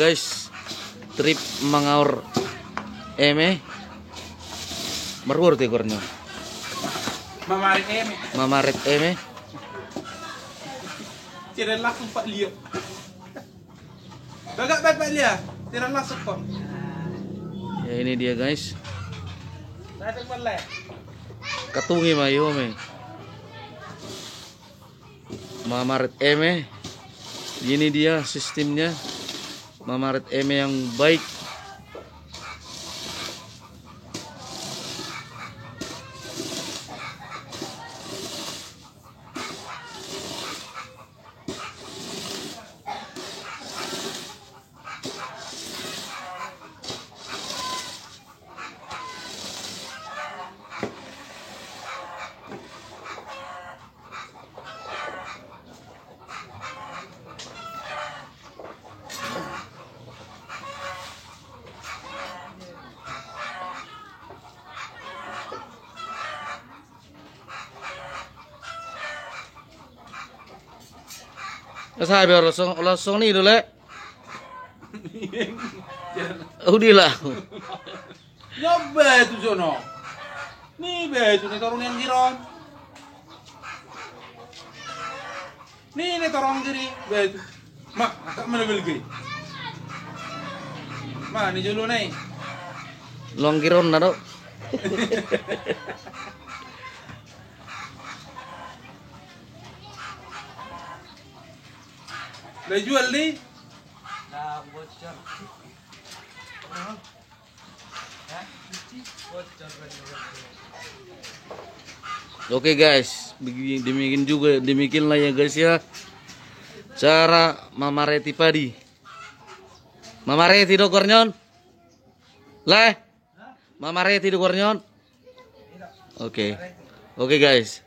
guys, trip mangaur eme merur tegurnya mamarit eme tidak langsung Pak Lio gagak Pak Lio tidak langsung kok ya. Ini dia guys, katungi mayo me mamarit eme. Ini dia sistemnya mamarit eme yang baik. Sabi langsung nih dulu. Udah lah. Nyoba itu sono. Nih betu nih torong yang giron. Nih torong kiri betu. Mak, agak mana belgi? Ma, nih julu nih. Longgiron nado. Udah jual nih. Nah, bocor. Oke guys, demikian lah ya guys ya, cara mamareti padi. Mamareti do kornyon. Mamareti do kornyon. Oke guys.